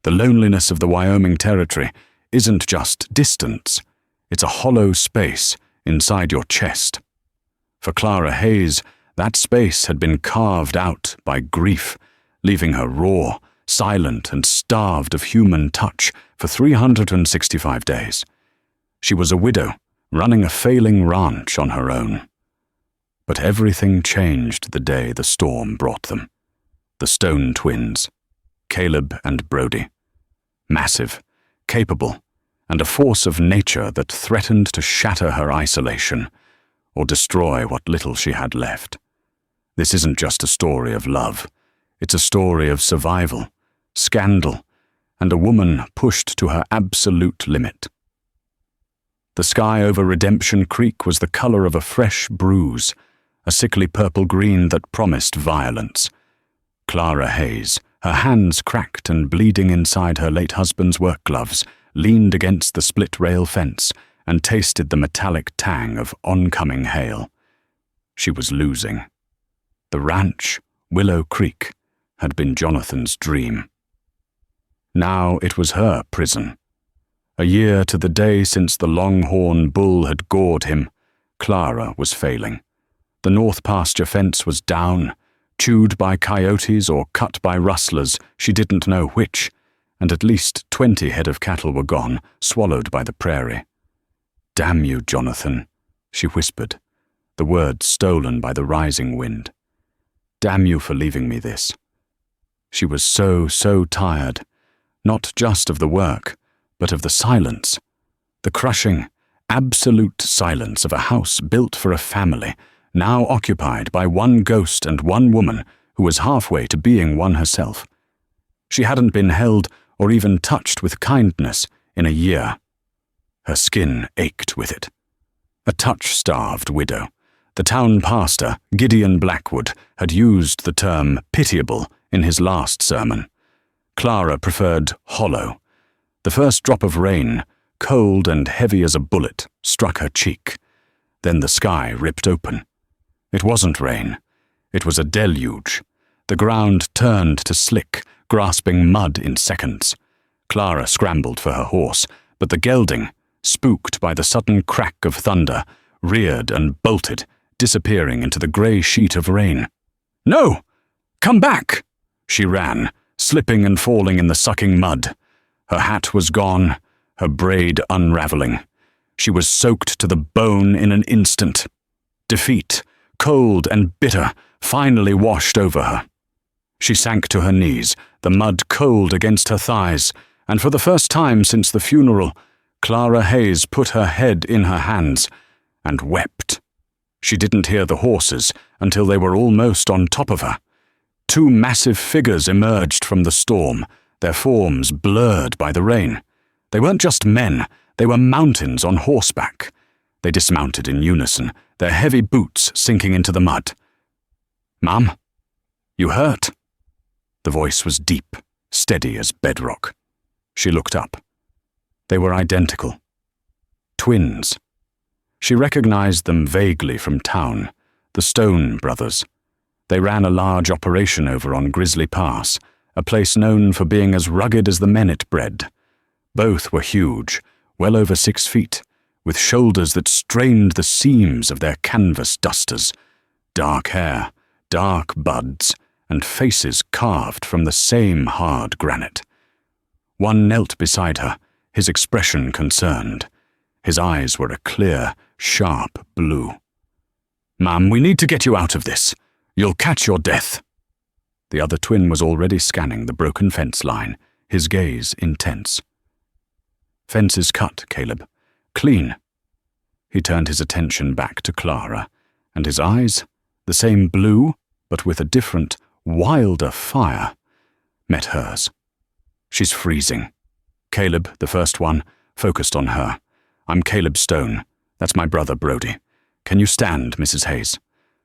The loneliness of the Wyoming Territory isn't just distance, it's a hollow space inside your chest. For Clara Hayes, that space had been carved out by grief, leaving her raw, silent, and starved of human touch for 365 days. She was a widow, running a failing ranch on her own. But everything changed the day the storm brought them. The Stone twins, Caleb and Brody. Massive, capable, and a force of nature that threatened to shatter her isolation or destroy what little she had left. This isn't just a story of love. It's a story of survival, scandal, and a woman pushed to her absolute limit. The sky over Redemption Creek was the color of a fresh bruise, a sickly purple-green that promised violence. Clara Hayes, her hands cracked and bleeding inside her late husband's work gloves, leaned against the split-rail fence and tasted the metallic tang of oncoming hail. She was losing. The ranch, Willow Creek, had been Jonathan's dream. Now it was her prison. A year to the day since the longhorn bull had gored him, Clara was failing. The north pasture fence was down, chewed by coyotes or cut by rustlers, she didn't know which, and at least 20 head of cattle were gone, swallowed by the prairie. "Damn you, Jonathan," she whispered, the words stolen by the rising wind. "Damn you for leaving me this." She was so tired, not just of the work, but of the silence, the crushing, absolute silence of a house built for a family, now occupied by one ghost and one woman who was halfway to being one herself. She hadn't been held or even touched with kindness in a year. Her skin ached with it. A touch-starved widow. The town pastor, Gideon Blackwood, had used the term pitiable in his last sermon. Clara preferred hollow. The first drop of rain, cold and heavy as a bullet, struck her cheek. Then the sky ripped open. It wasn't rain. It was a deluge. The ground turned to slick, grasping mud in seconds. Clara scrambled for her horse, but the gelding, spooked by the sudden crack of thunder, reared and bolted, disappearing into the grey sheet of rain. "No! Come back!" She ran, slipping and falling in the sucking mud. Her hat was gone, her braid unraveling. She was soaked to the bone in an instant. Defeat, cold and bitter, finally washed over her. She sank to her knees, the mud cold against her thighs, and for the first time since the funeral, Clara Hayes put her head in her hands and wept. She didn't hear the horses until they were almost on top of her. Two massive figures emerged from the storm, their forms blurred by the rain. They weren't just men, they were mountains on horseback. They dismounted in unison, their heavy boots sinking into the mud. "Mum, you hurt?" The voice was deep, steady as bedrock. She looked up. They were identical. Twins. She recognized them vaguely from town, the Stone brothers. They ran a large operation over on Grizzly Pass, a place known for being as rugged as the men it bred. Both were huge, well over 6 feet, with shoulders that strained the seams of their canvas dusters, dark hair, dark buds, and faces carved from the same hard granite. One knelt beside her, his expression concerned. His eyes were a clear, sharp blue. "Ma'am, we need to get you out of this. You'll catch your death." The other twin was already scanning the broken fence line, his gaze intense. "Fence is cut, Caleb. Clean." He turned his attention back to Clara, and his eyes, the same blue, but with a different, wilder fire, met hers. "She's freezing." Caleb, the first one, focused on her. "I'm Caleb Stone. That's my brother Brody. Can you stand, Mrs. Hayes?"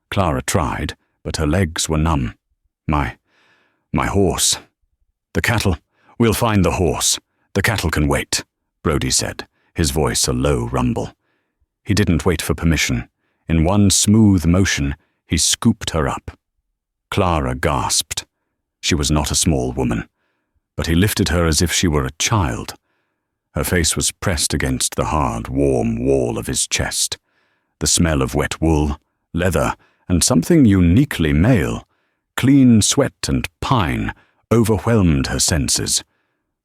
Clara tried, but her legs were numb. My horse." "The cattle? We'll find the horse. The cattle can wait," Brody said, his voice a low rumble. He didn't wait for permission. In one smooth motion, he scooped her up. Clara gasped. She was not a small woman, but he lifted her as if she were a child. Her face was pressed against the hard, warm wall of his chest. The smell of wet wool, leather, and something uniquely male, clean sweat and pine, overwhelmed her senses.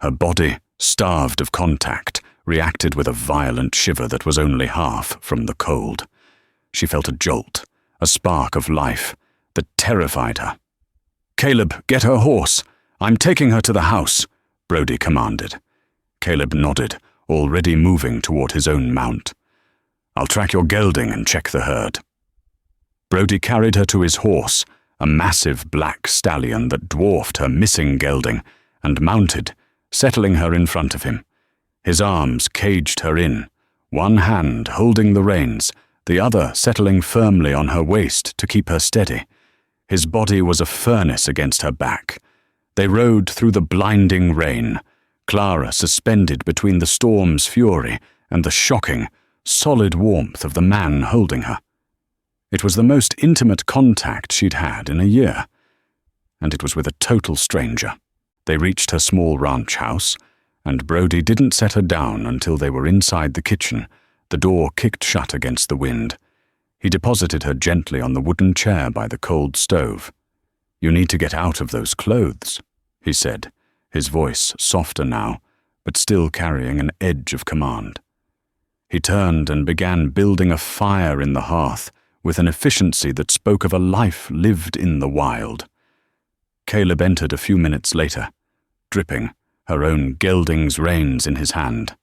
Her body, starved of contact, reacted with a violent shiver that was only half from the cold. She felt a jolt, a spark of life, that terrified her. "Caleb, get her horse. I'm taking her to the house," Brody commanded. Caleb nodded, already moving toward his own mount. "I'll track your gelding and check the herd." Brody carried her to his horse, a massive black stallion that dwarfed her missing gelding, and mounted, settling her in front of him. His arms caged her in, one hand holding the reins, the other settling firmly on her waist to keep her steady. His body was a furnace against her back. They rode through the blinding rain, Clara suspended between the storm's fury and the shocking, solid warmth of the man holding her. It was the most intimate contact she'd had in a year, and it was with a total stranger. They reached her small ranch house, and Brody didn't set her down until they were inside the kitchen, the door kicked shut against the wind. He deposited her gently on the wooden chair by the cold stove. "You need to get out of those clothes," he said, his voice softer now, but still carrying an edge of command. He turned and began building a fire in the hearth with an efficiency that spoke of a life lived in the wild. Caleb entered a few minutes later, dripping, her own gelding's reins in his hand.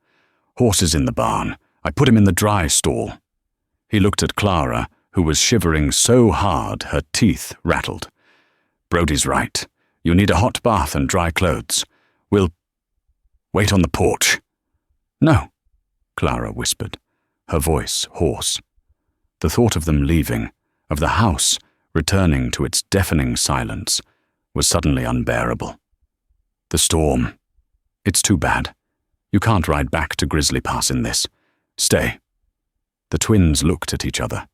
"Horses in the barn. I put him in the dry stall." He looked at Clara, who was shivering so hard her teeth rattled. "Brody's right. You need a hot bath and dry clothes. We'll wait on the porch." "No," Clara whispered, her voice hoarse. The thought of them leaving, of the house returning to its deafening silence, was suddenly unbearable. "The storm. It's too bad. You can't ride back to Grizzly Pass in this. Stay." The twins looked at each other.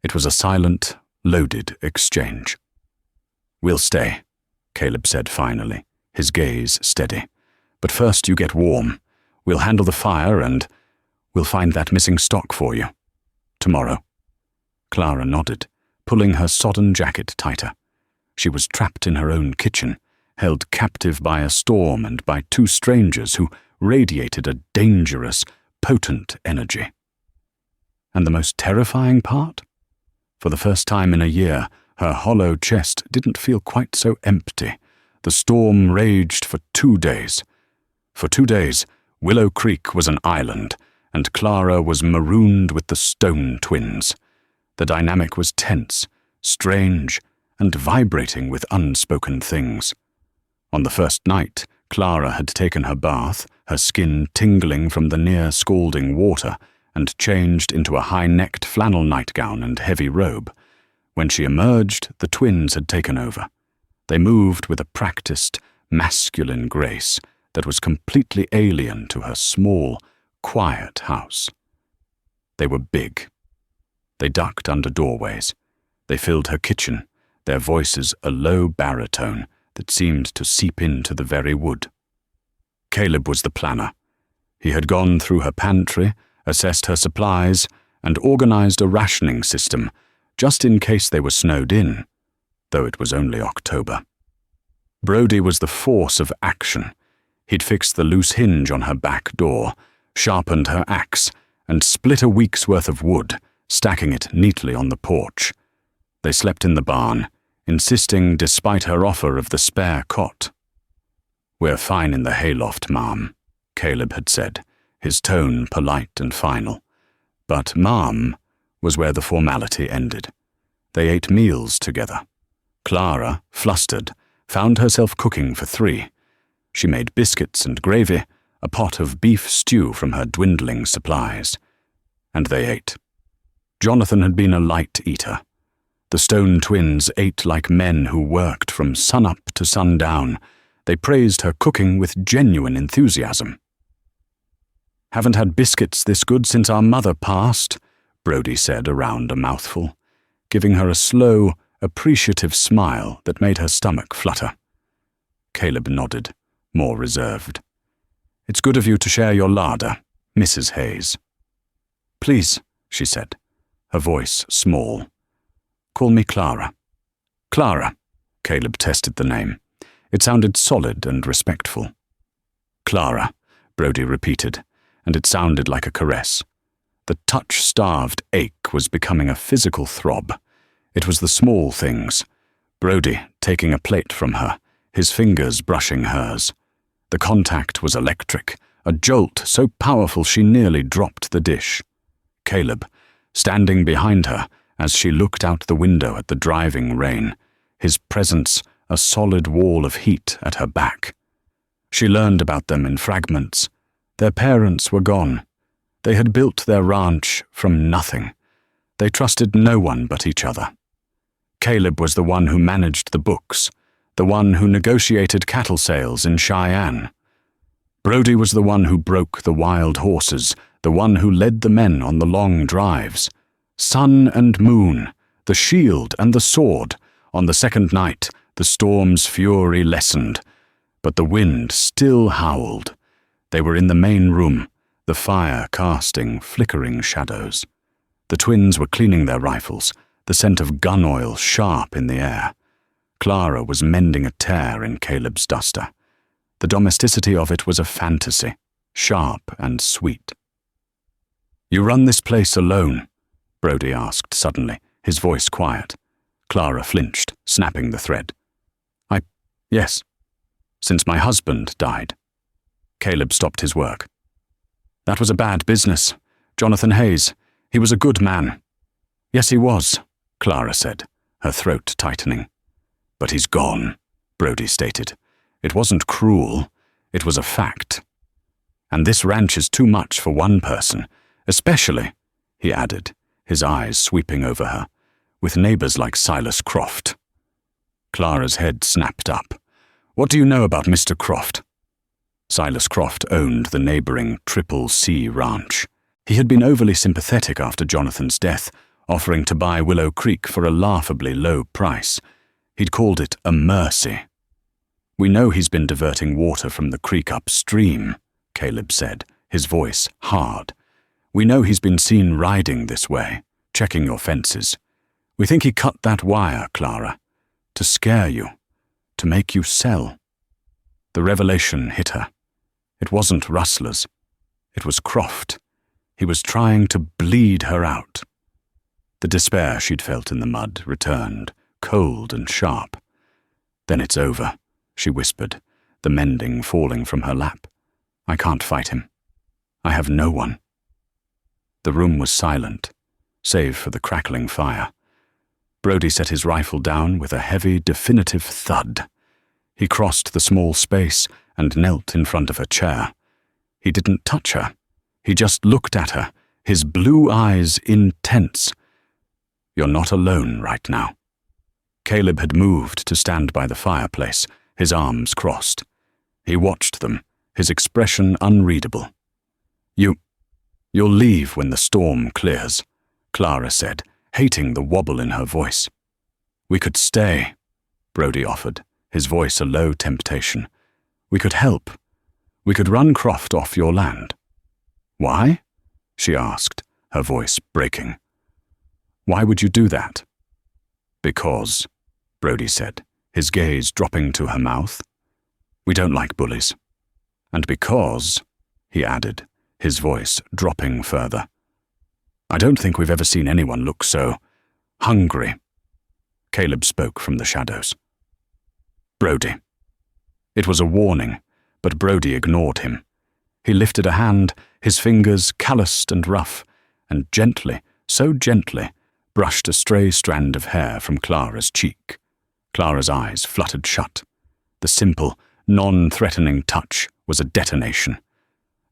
It was a silent, loaded exchange. "We'll stay," Caleb said finally, his gaze steady. "But first you get warm. We'll handle the fire and we'll find that missing stock for you. Tomorrow." Clara nodded, pulling her sodden jacket tighter. She was trapped in her own kitchen, held captive by a storm and by two strangers who radiated a dangerous, potent energy. And the most terrifying part? For the first time in a year, her hollow chest didn't feel quite so empty. The storm raged for 2 days. For 2 days, Willow Creek was an island, and Clara was marooned with the Stone twins. The dynamic was tense, strange, and vibrating with unspoken things. On the first night, Clara had taken her bath, her skin tingling from the near-scalding water, and changed into a high-necked flannel nightgown and heavy robe. When she emerged, the twins had taken over. They moved with a practiced, masculine grace that was completely alien to her small, quiet house. They were big. They ducked under doorways. They filled her kitchen, their voices a low baritone that seemed to seep into the very wood. Caleb was the planner. He had gone through her pantry, assessed her supplies, and organized a rationing system, just in case they were snowed in, though it was only October. Brody was the force of action. He'd fixed the loose hinge on her back door, sharpened her axe, and split a week's worth of wood, stacking it neatly on the porch. They slept in the barn, insisting despite her offer of the spare cot. "We're fine in the hayloft, Ma'am," Caleb had said, his tone polite and final. But Ma'am was where the formality ended. They ate meals together. Clara, flustered, found herself cooking for 3. She made biscuits and gravy, a pot of beef stew from her dwindling supplies. And they ate. Jonathan had been a light eater. The Stone twins ate like men who worked from sunup to sundown. They praised her cooking with genuine enthusiasm. "Haven't had biscuits this good since our mother passed," Brody said around a mouthful, giving her a slow, appreciative smile that made her stomach flutter. Caleb nodded, more reserved. "It's good of you to share your larder, Mrs. Hayes." "Please," she said, her voice small. "Call me Clara." "Clara," Caleb tested the name. It sounded solid and respectful. "Clara," Brody repeated, and it sounded like a caress. The touch-starved ache was becoming a physical throb. It was the small things. Brody taking a plate from her, his fingers brushing hers. The contact was electric, a jolt so powerful she nearly dropped the dish. Caleb, standing behind her as she looked out the window at the driving rain, his presence a solid wall of heat at her back. She learned about them in fragments. Their parents were gone. They had built their ranch from nothing. They trusted no one but each other. Caleb was the one who managed the books, the one who negotiated cattle sales in Cheyenne. Brody was the one who broke the wild horses, the one who led the men on the long drives. Sun and moon, the shield and the sword. On the second night, the storm's fury lessened, but the wind still howled. They were in the main room, the fire casting flickering shadows. The twins were cleaning their rifles, the scent of gun oil sharp in the air. Clara was mending a tear in Caleb's duster. The domesticity of it was a fantasy, sharp and sweet. "You run this place alone?" Brody asked suddenly, his voice quiet. Clara flinched, snapping the thread. Yes. Since my husband died." Caleb stopped his work. "That was a bad business. Jonathan Hayes. He was a good man." "Yes, he was," Clara said, her throat tightening. "But he's gone," Brody stated. "It wasn't cruel. It was a fact. And this ranch is too much for one person, especially," he added, his eyes sweeping over her, "with neighbors like Silas Croft." Clara's head snapped up. "What do you know about Mr. Croft?" Silas Croft owned the neighboring Triple C Ranch. He had been overly sympathetic after Jonathan's death, offering to buy Willow Creek for a laughably low price. He'd called it a mercy. "We know he's been diverting water from the creek upstream," Caleb said, his voice hard. "We know he's been seen riding this way, checking your fences. We think he cut that wire, Clara, to scare you, to make you sell." The revelation hit her. It wasn't rustlers. It was Croft. He was trying to bleed her out. The despair she'd felt in the mud returned, cold and sharp. "Then it's over," she whispered, the mending falling from her lap. "I can't fight him. I have no one." The room was silent, save for the crackling fire. Brody set his rifle down with a heavy, definitive thud. He crossed the small space and knelt in front of her chair. He didn't touch her. He just looked at her, his blue eyes intense. "You're not alone right now." Caleb had moved to stand by the fireplace, his arms crossed. He watched them, his expression unreadable. You'll leave when the storm clears," Clara said, hating the wobble in her voice. "We could stay," Brody offered, his voice a low temptation. "We could help. We could run Croft off your land." "Why?" she asked, her voice breaking. "Why would you do that?" "Because," Brody said, his gaze dropping to her mouth, "we don't like bullies. And because," he added, his voice dropping further, "I don't think we've ever seen anyone look so hungry." Caleb spoke from the shadows. "Brody." It was a warning, but Brody ignored him. He lifted a hand, his fingers calloused and rough, and gently, so gently, brushed a stray strand of hair from Clara's cheek. Clara's eyes fluttered shut. The simple, non-threatening touch was a detonation.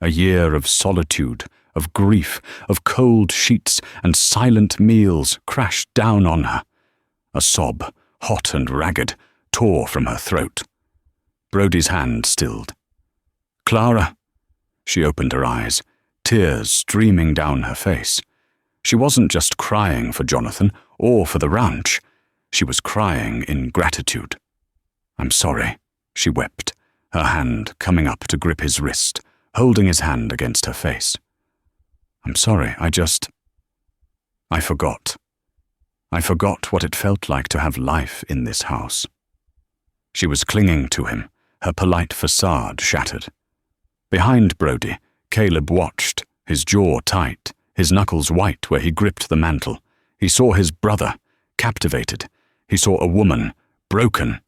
A year of solitude, of grief, of cold sheets and silent meals crashed down on her. A sob, hot and ragged, tore from her throat. Brody's hand stilled. "Clara." She opened her eyes, tears streaming down her face. She wasn't just crying for Jonathan or for the ranch. She was crying in gratitude. "I'm sorry," she wept, her hand coming up to grip his wrist, holding his hand against her face. "I'm sorry, I forgot. I forgot what it felt like to have life in this house." She was clinging to him, her polite facade shattered. Behind Brody, Caleb watched, his jaw tight, his knuckles white where he gripped the mantle. He saw his brother, captivated. He saw a woman, broken,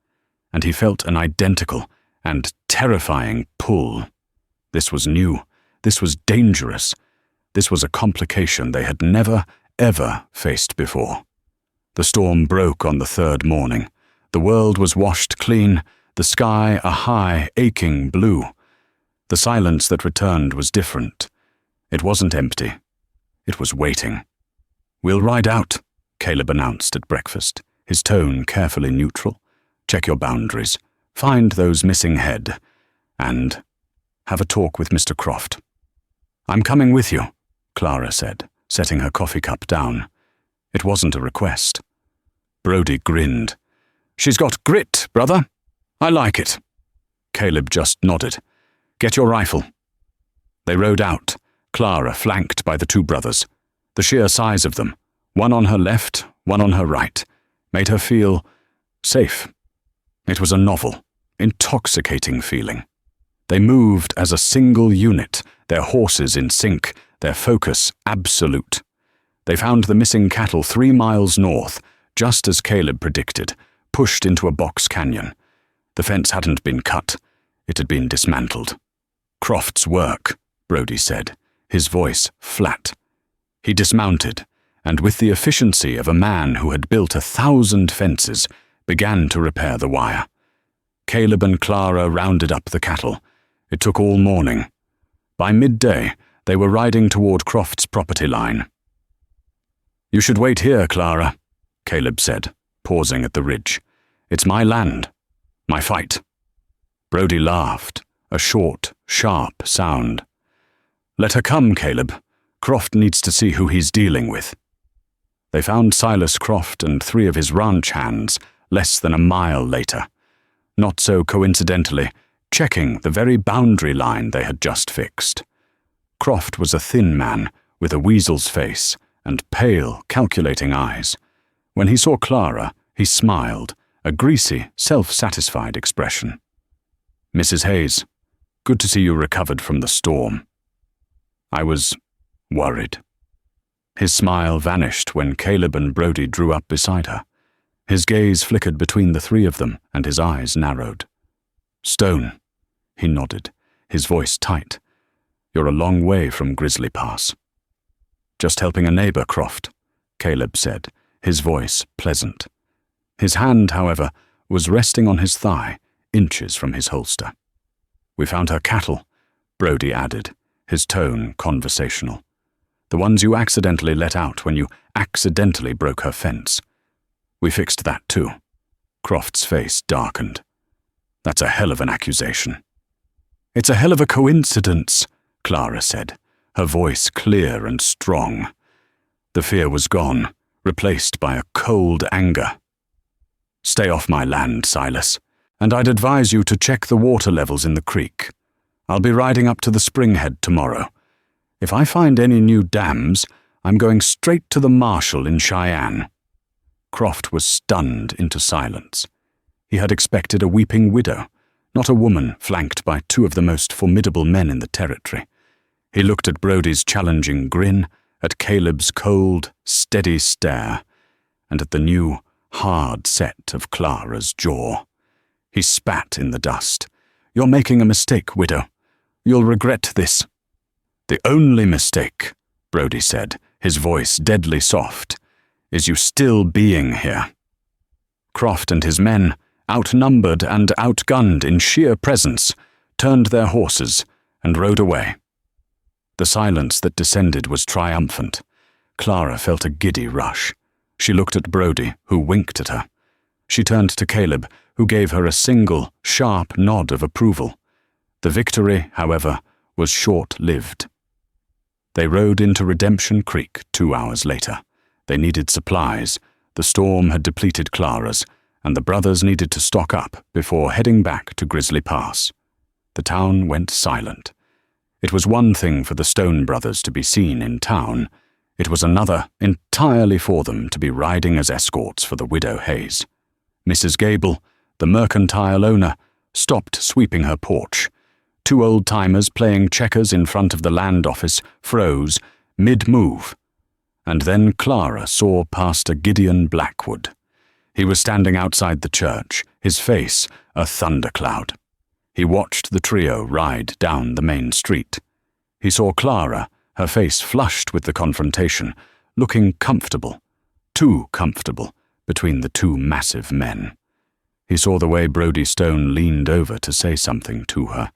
and he felt an identical and terrifying pull. This was new. This was dangerous. This was a complication they had never, ever faced before. The storm broke on the third morning. The world was washed clean, the sky a high, aching blue. The silence that returned was different. It wasn't empty. It was waiting. "We'll ride out," Caleb announced at breakfast, his tone carefully neutral. "Check your boundaries, find those missing head, and have a talk with Mr. Croft." "I'm coming with you," Clara said, setting her coffee cup down. It wasn't a request. Brody grinned. "She's got grit, brother. I like it." Caleb just nodded. "Get your rifle." They rode out, Clara flanked by the two brothers. The sheer size of them, one on her left, one on her right, made her feel safe. It was a novel, intoxicating feeling. They moved as a single unit, their horses in sync, their focus absolute. They found the missing cattle 3 miles north, just as Caleb predicted, pushed into a box canyon. The fence hadn't been cut. It had been dismantled. "Croft's work," Brody said, his voice flat. He dismounted, and with the efficiency of a man who had built 1,000 fences, began to repair the wire. Caleb and Clara rounded up the cattle. It took all morning. By midday, they were riding toward Croft's property line. "You should wait here, Clara," Caleb said, pausing at the ridge. "It's my land, my fight." Brody laughed, a short, sharp sound. "Let her come, Caleb. Croft needs to see who he's dealing with." They found Silas Croft and 3 of his ranch hands less than a mile later, not so coincidentally, checking the very boundary line they had just fixed. Croft was a thin man with a weasel's face and pale, calculating eyes. When he saw Clara, he smiled, a greasy, self-satisfied expression. "Mrs. Hayes, good to see you recovered from the storm." "I was worried." His smile vanished when Caleb and Brody drew up beside her. His gaze flickered between the 3 of them, and his eyes narrowed. "Stone," he nodded, his voice tight. "You're a long way from Grizzly Pass." "Just helping a neighbor, Croft," Caleb said, his voice pleasant. His hand, however, was resting on his thigh, inches from his holster. "We found her cattle," Brody added, his tone conversational. "The ones you accidentally let out when you accidentally broke her fence. We fixed that too." Croft's face darkened. "That's a hell of an accusation." "It's a hell of a coincidence," Clara said, her voice clear and strong. The fear was gone, replaced by a cold anger. "Stay off my land, Silas, and I'd advise you to check the water levels in the creek. I'll be riding up to the springhead tomorrow. If I find any new dams, I'm going straight to the marshal in Cheyenne." Croft was stunned into silence. He had expected a weeping widow, not a woman flanked by 2 of the most formidable men in the territory. He looked at Brody's challenging grin, at Caleb's cold, steady stare, and at the new, hard set of Clara's jaw. He spat in the dust. "You're making a mistake, widow. You'll regret this." "The only mistake," Brody said, his voice deadly soft, "is you still being here." Croft and his men, outnumbered and outgunned in sheer presence, turned their horses and rode away. The silence that descended was triumphant. Clara felt a giddy rush. She looked at Brody, who winked at her. She turned to Caleb, who gave her a single, sharp nod of approval. The victory, however, was short-lived. They rode into Redemption Creek 2 hours later. They needed supplies. The storm had depleted Clara's, and the brothers needed to stock up before heading back to Grizzly Pass. The town went silent. It was one thing for the Stone brothers to be seen in town. It was another entirely for them to be riding as escorts for the widow Hayes. Mrs. Gable, the mercantile owner, stopped sweeping her porch. Two old-timers playing checkers in front of the land office froze mid-move. And then Clara saw Pastor Gideon Blackwood. He was standing outside the church, his face a thundercloud. He watched the trio ride down the main street. He saw Clara, her face flushed with the confrontation, looking comfortable, too comfortable, between the two massive men. He saw the way Brodie Stone leaned over to say something to her,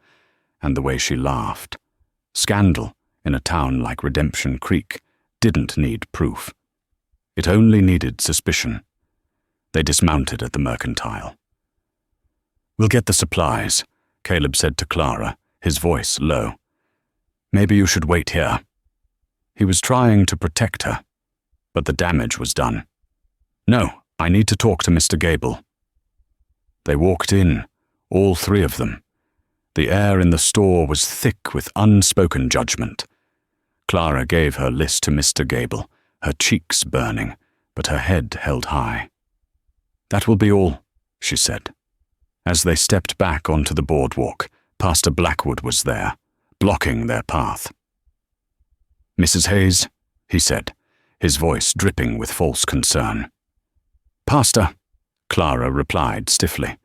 and the way she laughed. Scandal, in a town like Redemption Creek, didn't need proof. It only needed suspicion. They dismounted at the mercantile. "We'll get the supplies," Caleb said to Clara, his voice low. "Maybe you should wait here." He was trying to protect her, but the damage was done. "No, I need to talk to Mr. Gable." They walked in, all three of them. The air in the store was thick with unspoken judgment. Clara gave her list to Mr. Gable, her cheeks burning, but her head held high. "That will be all," she said. As they stepped back onto the boardwalk, Pastor Blackwood was there, blocking their path. "Mrs. Hayes," he said, his voice dripping with false concern. "Pastor," Clara replied stiffly,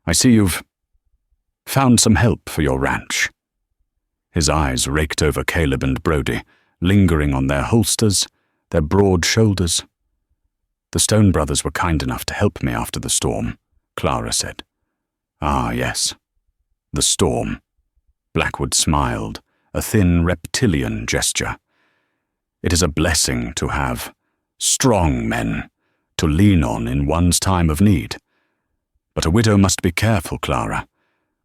"I see you've found some help for your ranch." His eyes raked over Caleb and Brodie, lingering on their holsters, their broad shoulders. "The Stone brothers were kind enough to help me after the storm," Clara said. "Ah, yes. The storm." Blackwood smiled, a thin reptilian gesture. "It is a blessing to have strong men to lean on in one's time of need. But a widow must be careful, Clara.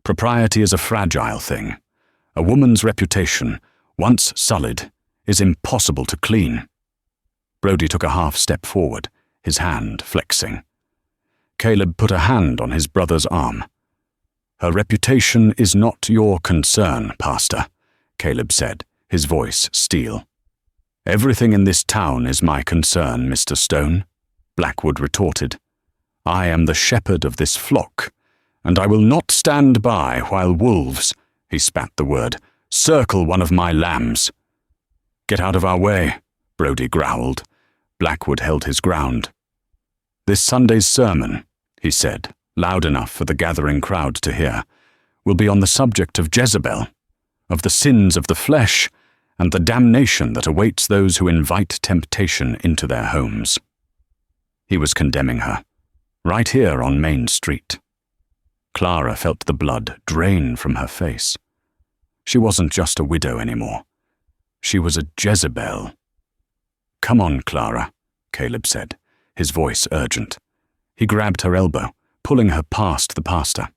Propriety is a fragile thing. A woman's reputation, once sullied, is impossible to clean." Brodie took a half step forward, his hand flexing. Caleb put a hand on his brother's arm. "Her reputation is not your concern, Pastor," Caleb said, his voice steel. "Everything in this town is my concern, Mr. Stone," Blackwood retorted. "I am the shepherd of this flock, and I will not stand by while wolves," he spat the word, "circle one of my lambs." "Get out of our way," Brodie growled. Blackwood held his ground. "This Sunday's sermon," he said, loud enough for the gathering crowd to hear, "will be on the subject of Jezebel, of the sins of the flesh, and the damnation that awaits those who invite temptation into their homes." He was condemning her, right here on Main Street. Clara felt the blood drain from her face. She wasn't just a widow anymore. She was a Jezebel. "Come on, Clara," Caleb said, his voice urgent. He grabbed her elbow, pulling her past the pastor.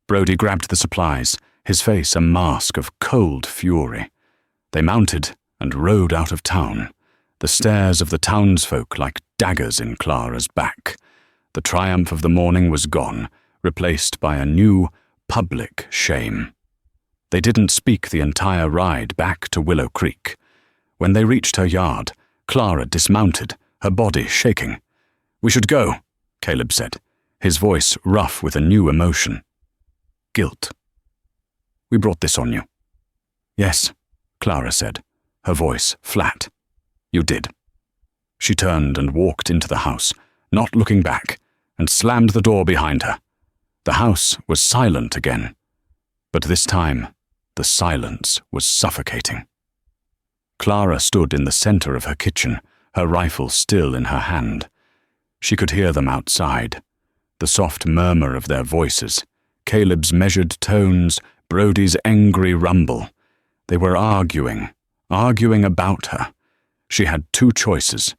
Brodie grabbed the supplies, his face a mask of cold fury. They mounted and rode out of town, the stares of the townsfolk like daggers in Clara's back. The triumph of the morning was gone, replaced by a new, public shame. They didn't speak the entire ride back to Willow Creek. When they reached her yard, Clara dismounted, her body shaking. "We should go," Caleb said, his voice rough with a new emotion. "Guilt. We brought this on you." "Yes," Clara said, her voice flat. "You did." She turned and walked into the house, not looking back, and slammed the door behind her. The house was silent again, but this time the silence was suffocating. Clara stood in the center of her kitchen, her rifle still in her hand. She could hear them outside, the soft murmur of their voices, Caleb's measured tones, Brodie's angry rumble. They were arguing about her. She had two choices.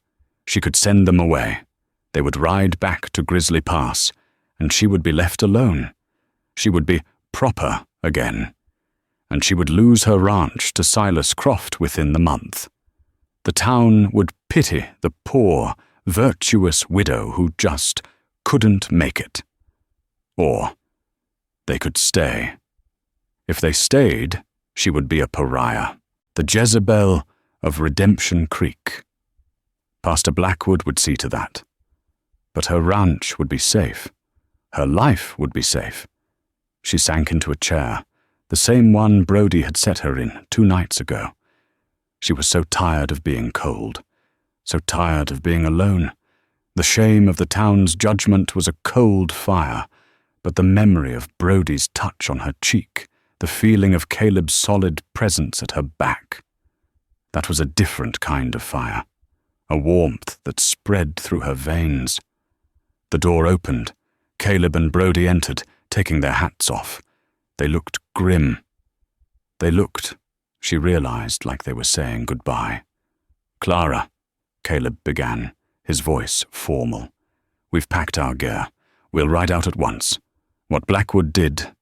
She could send them away. They would ride back to Grizzly Pass, and she would be left alone. She would be proper again, and she would lose her ranch to Silas Croft within the month. The town would pity the poor, virtuous widow who just couldn't make it. Or they could stay. If they stayed, she would be a pariah, the Jezebel of Redemption Creek. Pastor Blackwood would see to that. But her ranch would be safe. Her life would be safe. She sank into a chair, the same one Brody had set her in 2 nights ago. She was so tired of being cold, so tired of being alone. The shame of the town's judgment was a cold fire, but the memory of Brody's touch on her cheek, the feeling of Caleb's solid presence at her back, that was a different kind of fire, a warmth that spread through her veins. The door opened. Caleb and Brody entered, taking their hats off. They looked grim. They looked, she realized, like they were saying goodbye. "Clara," Caleb began, his voice formal. "We've packed our gear. We'll ride out at once. What Blackwood did,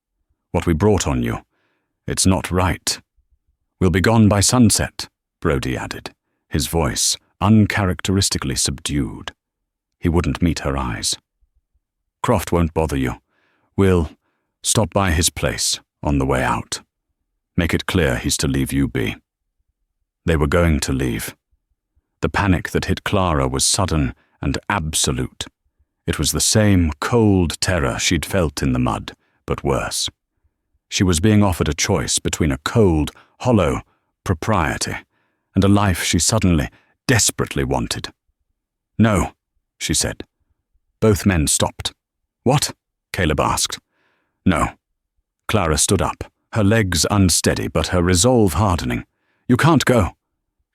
what we brought on you, it's not right. We'll be gone by sunset," Brody added, his voice uncharacteristically subdued. He wouldn't meet her eyes. "Croft won't bother you. We'll stop by his place on the way out. Make it clear he's to leave you be." They were going to leave. The panic that hit Clara was sudden and absolute. It was the same cold terror she'd felt in the mud, but worse. She was being offered a choice between a cold, hollow propriety and a life she suddenly, desperately wanted. "No," she said. Both men stopped. "What?" Caleb asked. "No." Clara stood up, her legs unsteady but her resolve hardening. "You can't go."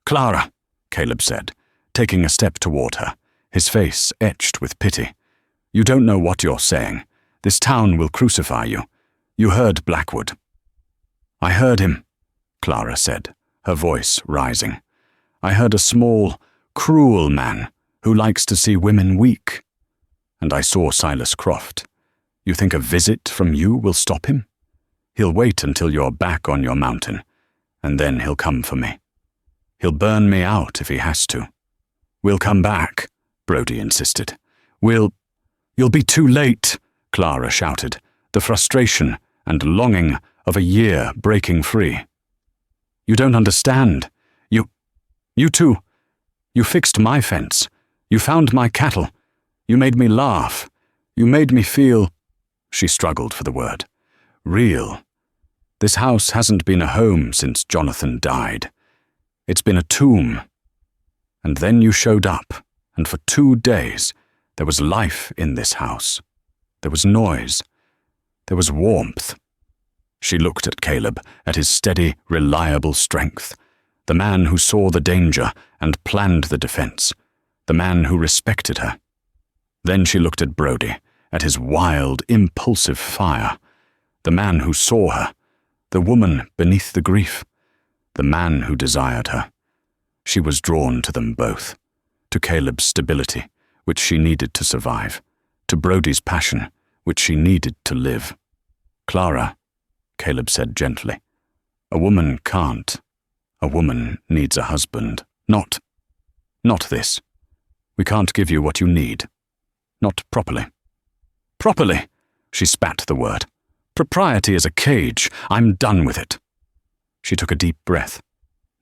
"Clara," Caleb said, taking a step toward her, his face etched with pity. "You don't know what you're saying. This town will crucify you. You heard Blackwood." "I heard him," Clara said, her voice rising. "I heard a small, cruel man who likes to see women weak. And I saw Silas Croft. You think a visit from you will stop him? He'll wait until you're back on your mountain, and then he'll come for me. He'll burn me out if he has to." "We'll come back," Brody insisted. You'll be too late," Clara shouted, the frustration and longing of a year breaking free. "You don't understand. You two, you fixed my fence. You found my cattle. You made me laugh. You made me feel," she struggled for the word, "real. This house hasn't been a home since Jonathan died. It's been a tomb. And then you showed up, and for 2 days, there was life in this house. There was noise. There was warmth." She looked at Caleb, at his steady, reliable strength, the man who saw the danger and planned the defense, the man who respected her. Then she looked at Brody, at his wild, impulsive fire, the man who saw her, the woman beneath the grief, the man who desired her. She was drawn to them both, to Caleb's stability, which she needed to survive, to Brody's passion, which she needed to live. "Clara," Caleb said gently, "a woman can't. A woman needs a husband. Not this. We can't give you what you need. Not properly." "Properly," she spat the word. "Propriety is a cage. I'm done with it." She took a deep breath,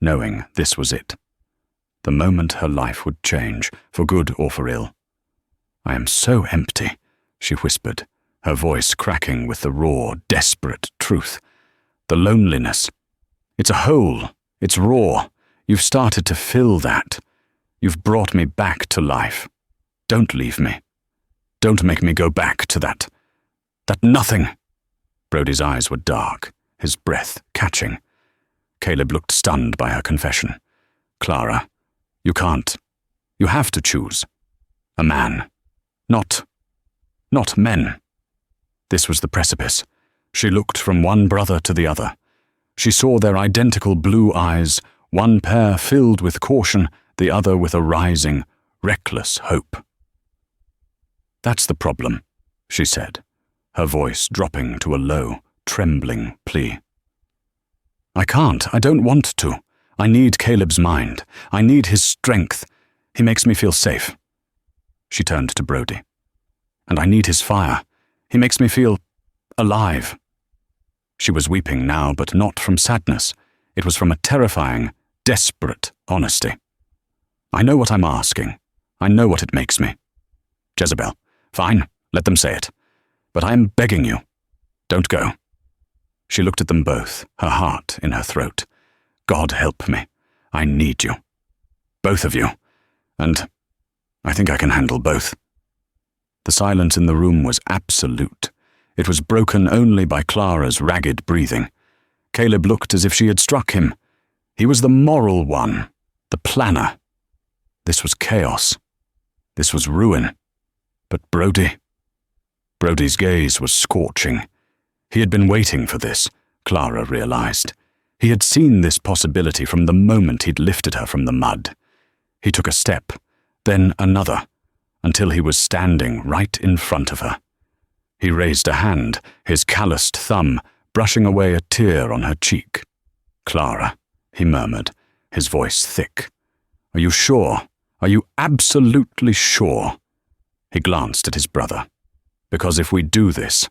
knowing this was it. The moment her life would change, for good or for ill. "I am so empty," she whispered, her voice cracking with the raw, desperate truth. "The loneliness. It's a hole. It's raw. You've started to fill that. You've brought me back to life. Don't leave me. Don't make me go back to that nothing." Brody's eyes were dark, his breath catching. Caleb looked stunned by her confession. "Clara, you can't. You have to choose. A man. Not men." This was the precipice. She looked from one brother to the other. She saw their identical blue eyes, one pair filled with caution, the other with a rising, reckless hope. "That's the problem," she said, her voice dropping to a low, trembling plea. "I can't. I don't want to. I need Caleb's mind. I need his strength. He makes me feel safe." She turned to Brody. "And I need his fire. He makes me feel alive." She was weeping now, but not from sadness. It was from a terrifying, desperate honesty. I know what I'm asking. I know what it makes me. Jezebel, fine, let them say it. But I am begging you. Don't go. She looked at them both, her heart in her throat. God help me. I need you. Both of you. And I think I can handle both. The silence in the room was absolute. It was broken only by Clara's ragged breathing. Caleb looked as if she had struck him. He was the moral one, the planner. This was chaos. This was ruin. But Brody's gaze was scorching. He had been waiting for this, Clara realized. He had seen this possibility from the moment he'd lifted her from the mud. He took a step, then another, until he was standing right in front of her. He raised a hand, his calloused thumb brushing away a tear on her cheek. Clara, he murmured, his voice thick. Are you sure? Are you absolutely sure? He glanced at his brother. Because if we do this,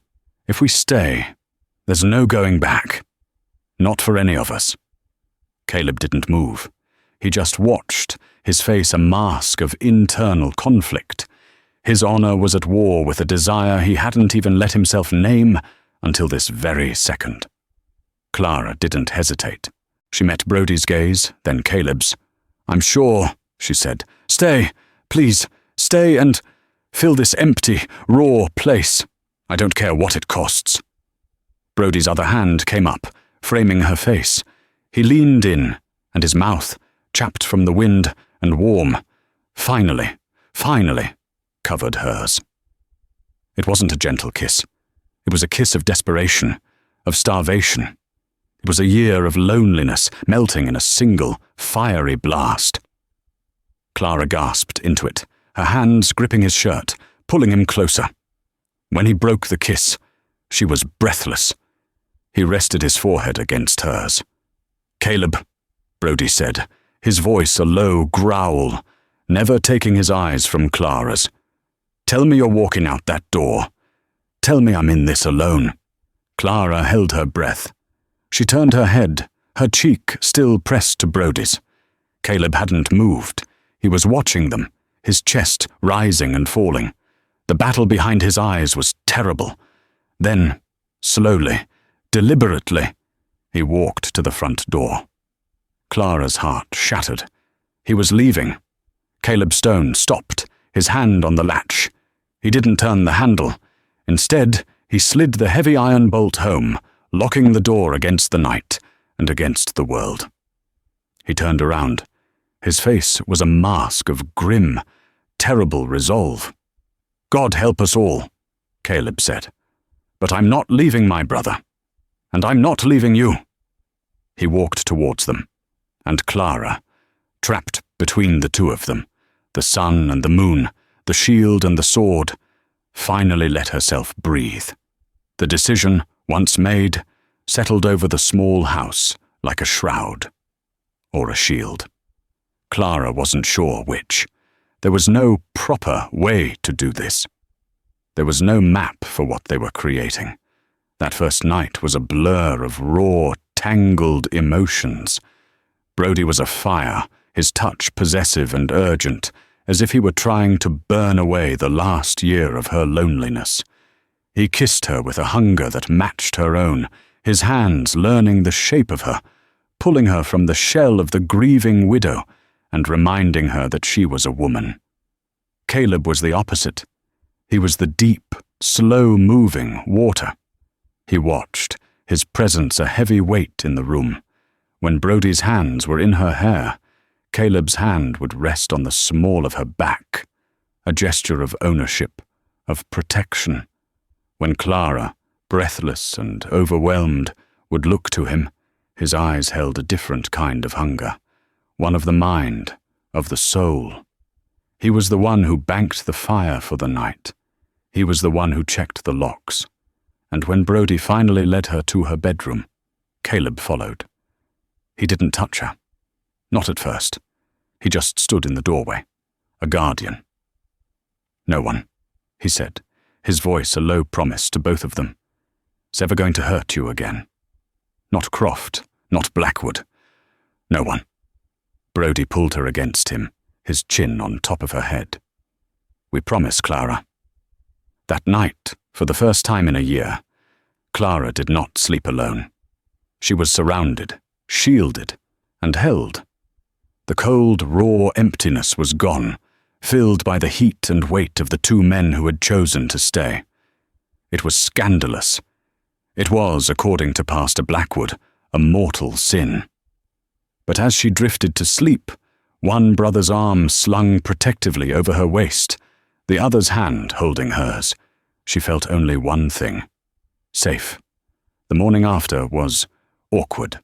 if we stay, there's no going back. Not for any of us. Caleb didn't move. He just watched, his face a mask of internal conflict. His honor was at war with a desire he hadn't even let himself name until this very second. Clara didn't hesitate. She met Brody's gaze, then Caleb's. I'm sure, she said. Stay, please, stay and fill this empty, raw place. I don't care what it costs. Brody's other hand came up, framing her face. He leaned in, and his mouth, chapped from the wind and warm, finally, covered hers. It wasn't a gentle kiss. It was a kiss of desperation, of starvation. It was a year of loneliness melting in a single, fiery blast. Clara gasped into it, her hands gripping his shirt, pulling him closer. When he broke the kiss, she was breathless. He rested his forehead against hers. Caleb, Brody said, his voice a low growl, never taking his eyes from Clara's. Tell me you're walking out that door. Tell me I'm in this alone. Clara held her breath. She turned her head, her cheek still pressed to Brody's. Caleb hadn't moved. He was watching them, his chest rising and falling. The battle behind his eyes was terrible. Then, slowly, deliberately, he walked to the front door. Clara's heart shattered. He was leaving. Caleb Stone stopped, his hand on the latch. He didn't turn the handle. Instead, he slid the heavy iron bolt home, locking the door against the night and against the world. He turned around. His face was a mask of grim, terrible resolve. God help us all, Caleb said. But I'm not leaving my brother. And I'm not leaving you. He walked towards them. And Clara, trapped between the two of them, the sun and the moon, the shield and the sword, finally let herself breathe. The decision, once made, settled over the small house like a shroud. Or a shield. Clara wasn't sure which. There was no proper way to do this. There was no map for what they were creating. That first night was a blur of raw, tangled emotions. Brody was afire, his touch possessive and urgent, as if he were trying to burn away the last year of her loneliness. He kissed her with a hunger that matched her own, his hands learning the shape of her, pulling her from the shell of the grieving widow and reminding her that she was a woman. Caleb was the opposite. He was the deep, slow-moving water. He watched, his presence a heavy weight in the room. When Brody's hands were in her hair, Caleb's hand would rest on the small of her back, a gesture of ownership, of protection. When Clara, breathless and overwhelmed, would look to him, his eyes held a different kind of hunger, one of the mind, of the soul. He was the one who banked the fire for the night. He was the one who checked the locks. And when Brody finally led her to her bedroom, Caleb followed. He didn't touch her. Not at first. He just stood in the doorway, a guardian. No one, he said, his voice a low promise to both of them. Is ever going to hurt you again? not Croft, not Blackwood. No one. Brodie pulled her against him, his chin on top of her head. We promise, Clara. That night, for the first time in a year, Clara did not sleep alone. She was surrounded, shielded, and held. The cold, raw emptiness was gone, filled by the heat and weight of the two men who had chosen to stay. It was scandalous. It was, according to Pastor Blackwood, a mortal sin. But as she drifted to sleep, one brother's arm slung protectively over her waist, the other's hand holding hers, she felt only one thing: safe. The morning after was awkward.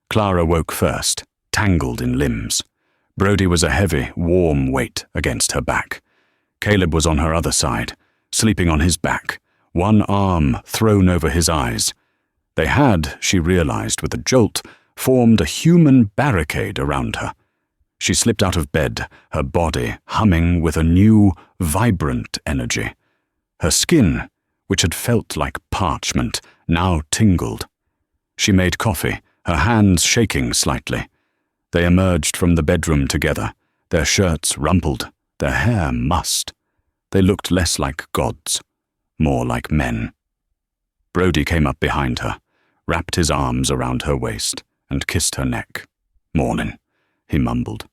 Clara woke first, tangled in limbs. Brodie was a heavy, warm weight against her back. Caleb was on her other side, sleeping on his back, one arm thrown over his eyes. They had, she realized with a jolt, formed a human barricade around her. She slipped out of bed, her body humming with a new, vibrant energy. Her skin, which had felt like parchment, now tingled. She made coffee, her hands shaking slightly. They emerged from the bedroom together, their shirts rumpled, their hair mussed. They looked less like gods, more like men. Brodie came up behind her, wrapped his arms around her waist, and kissed her neck. "Mornin'," he mumbled.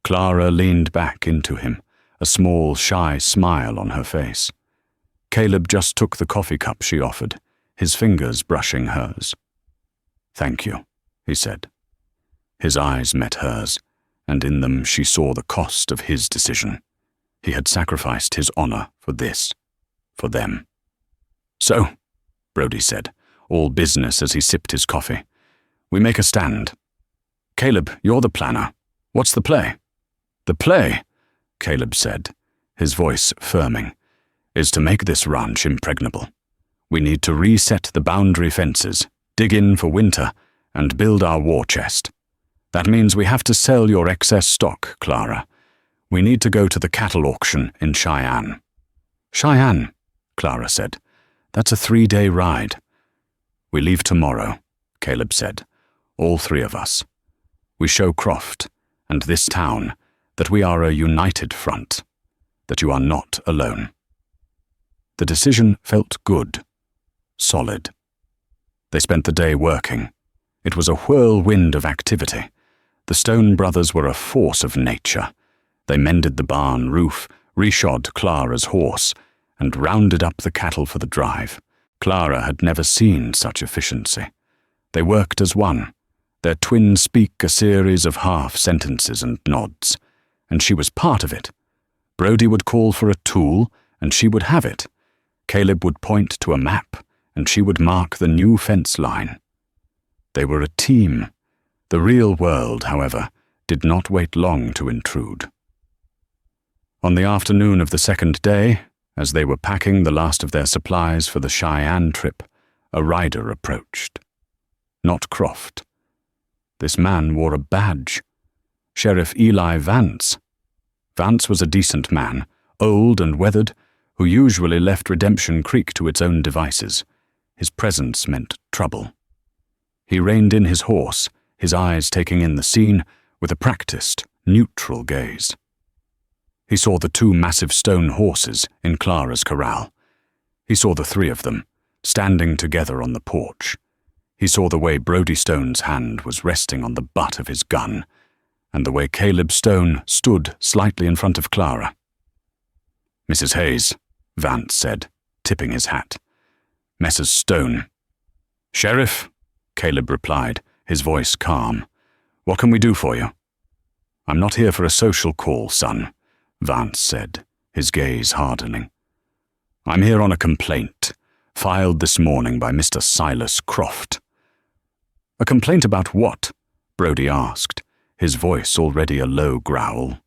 Clara leaned back into him, a small, shy smile on her face. Caleb just took the coffee cup she offered, his fingers brushing hers. "Thank you," he said. His eyes met hers, and in them she saw the cost of his decision. He had sacrificed his honor for this, for them. "So," Brodie said, all business as he sipped his coffee, "we make a stand. Caleb, you're the planner. What's the play?" "The play," Caleb said, his voice firming, "is to make this ranch impregnable. We need to reset the boundary fences, dig in for winter, and build our war chest. That means we have to sell your excess stock, Clara. We need to go to the cattle auction in Cheyenne." "Cheyenne," Clara said. "That's a 3-day ride." "We leave tomorrow," Caleb said, "all three of us. We show Croft, and this town, that we are a united front, that you are not alone." The decision felt good, solid. They spent the day working. It was a whirlwind of activity. The Stone brothers were a force of nature. They mended the barn roof, reshod Clara's horse, and rounded up the cattle for the drive. Clara had never seen such efficiency. They worked as one, their twins speak a series of half-sentences and nods, and she was part of it. Brodie would call for a tool, and she would have it. Caleb would point to a map, and she would mark the new fence line. They were a team. The real world, however, did not wait long to intrude. On the afternoon of the second day, as they were packing the last of their supplies for the Cheyenne trip, a rider approached. Not Croft. This man wore a badge. Sheriff Eli Vance. Vance was a decent man, old and weathered, who usually left Redemption Creek to its own devices. His presence meant trouble. He reined in his horse, his eyes taking in the scene with a practiced, neutral gaze. He saw the 2 massive stone horses in Clara's corral. He saw the 3 of them, standing together on the porch. He saw the way Brodie Stone's hand was resting on the butt of his gun, and the way Caleb Stone stood slightly in front of Clara. "Mrs. Hayes," Vance said, tipping his hat. "Messrs. Stone." "Sheriff," Caleb replied, his voice calm. "What can we do for you?" "I'm not here for a social call, son," Vance said, his gaze hardening. "I'm here on a complaint, filed this morning by Mr. Silas Croft." "A complaint about what?" Brodie asked, his voice already a low growl.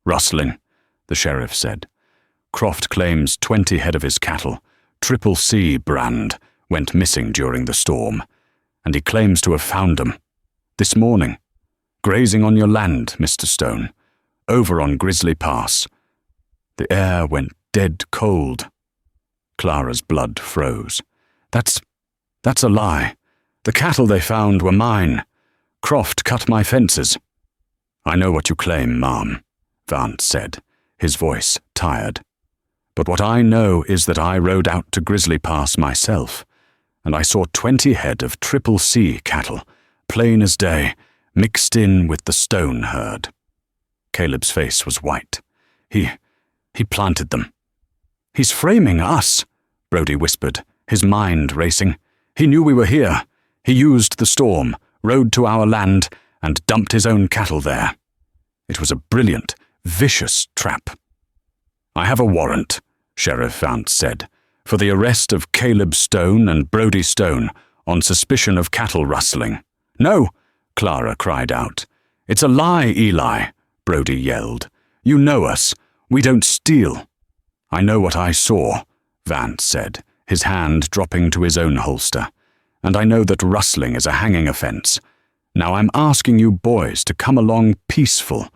"Rustling," the sheriff said. "Croft claims 20 head of his cattle, Triple C brand, went missing during the storm, and he claims to have found them. This morning, grazing on your land, Mr. Stone, over on Grizzly Pass." The air went dead cold. Clara's blood froze. That's a lie," The cattle they found were mine. Croft cut my fences." "I know what you claim, ma'am," Vance said, his voice tired. "But what I know is that I rode out to Grizzly Pass myself, and I saw 20 head of Triple C cattle, plain as day, mixed in with the stone herd." Caleb's face was white. He planted them. "He's framing us," Brody whispered, his mind racing. "He knew we were here. He used the storm, rode to our land, and dumped his own cattle there. It was a brilliant, vicious trap." "I have a warrant," Sheriff Vance said, "for the arrest of Caleb Stone and Brody Stone on suspicion of cattle rustling." "No," Clara cried out. "It's a lie, Eli," Brody yelled. "You know us. We don't steal." "I know what I saw," Vance said, his hand dropping to his own holster. "And I know that rustling is a hanging offense. Now I'm asking you boys to come along peaceful.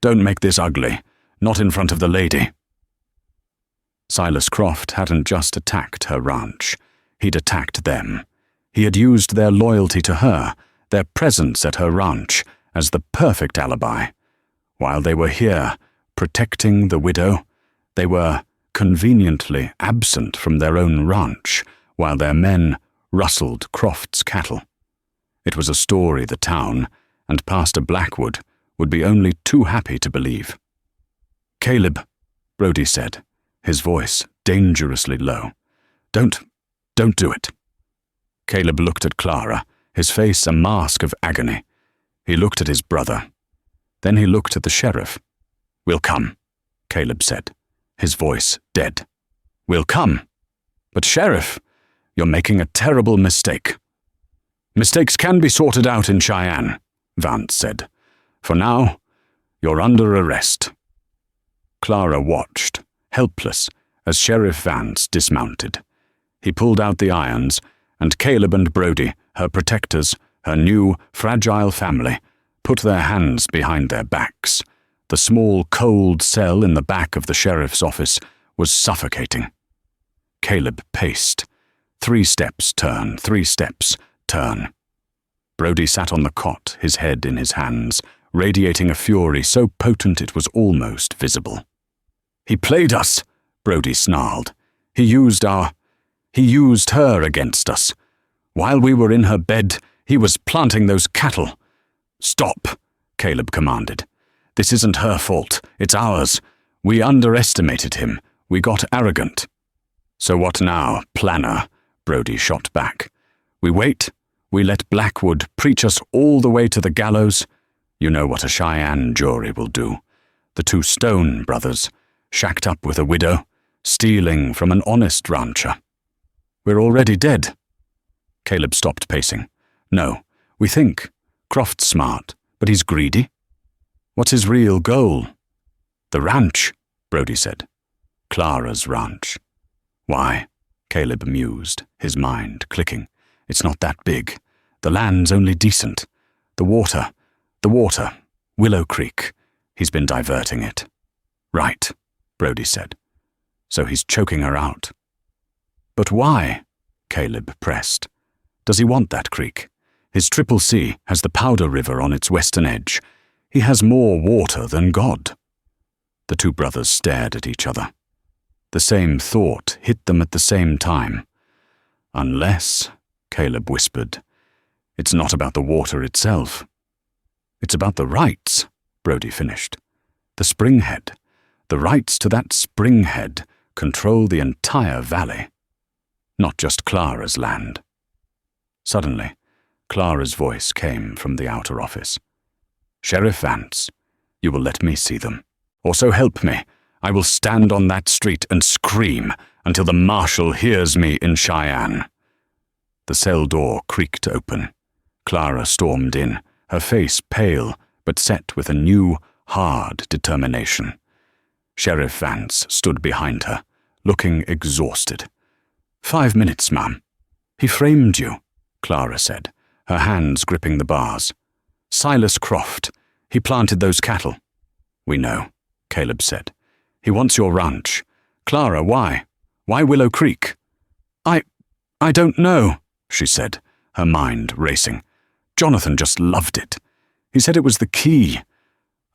Don't make this ugly, not in front of the lady." Silas Croft hadn't just attacked her ranch. He'd attacked them. He had used their loyalty to her, their presence at her ranch, as the perfect alibi. While they were here, protecting the widow, they were conveniently absent from their own ranch, while their men rustled Croft's cattle. It was a story the town, and Pastor Blackwood, would be only too happy to believe. "Caleb," Brody said, his voice dangerously low. Don't do it." Caleb looked at Clara, his face a mask of agony. He looked at his brother. Then he looked at the sheriff. "We'll come," Caleb said, his voice dead. "We'll come. But Sheriff, you're making a terrible mistake." "Mistakes can be sorted out in Cheyenne," Vance said. "For now, you're under arrest." Clara watched, helpless, as Sheriff Vance dismounted. He pulled out the irons, and Caleb and Brody, her protectors, her new, fragile family, put their hands behind their backs. The small, cold cell in the back of the sheriff's office was suffocating. Caleb paced. 3 steps, turn, 3 steps, turn. Brody sat on the cot, his head in his hands, radiating a fury so potent it was almost visible. "He played us," Brody snarled. He used her against us. While we were in her bed, he was planting those cattle." "Stop," Caleb commanded. "This isn't her fault, it's ours. We underestimated him. We got arrogant." "So what now, planner?" Brody shot back. "We wait? We let Blackwood preach us all the way to the gallows? You know what a Cheyenne jury will do. The 2 Stone brothers, shacked up with a widow, stealing from an honest rancher. We're already dead." Caleb stopped pacing. "No, we think. Croft's smart, but he's greedy. What's his real goal?" "The ranch," Brody said. "Clara's ranch." "Why?" Caleb mused, his mind clicking. "It's not that big. The land's only decent. The water, Willow Creek. He's been diverting it." "Right," Brody said. "So he's choking her out." "But why?" Caleb pressed. "Does he want that creek? His Triple C has the Powder River on its western edge. He has more water than God." The 2 brothers stared at each other. The same thought hit them at the same time. "Unless," Caleb whispered, "it's not about the water itself." "It's about the rights," Brody finished. "The springhead. The rights to that springhead control the entire valley. Not just Clara's land." Suddenly, Clara's voice came from the outer office. "Sheriff Vance, you will let me see them. Or so help me, I will stand on that street and scream until the marshal hears me in Cheyenne." The cell door creaked open. Clara stormed in, her face pale, but set with a new, hard determination. Sheriff Vance stood behind her, looking exhausted. "5 minutes, ma'am." "He framed you," Clara said, her hands gripping the bars. "Silas Croft. He planted those cattle." "We know," Caleb said. "He wants your ranch. Clara, why? Why Willow Creek?" I don't know," she said, her mind racing. Jonathan just loved it. He said it was the key.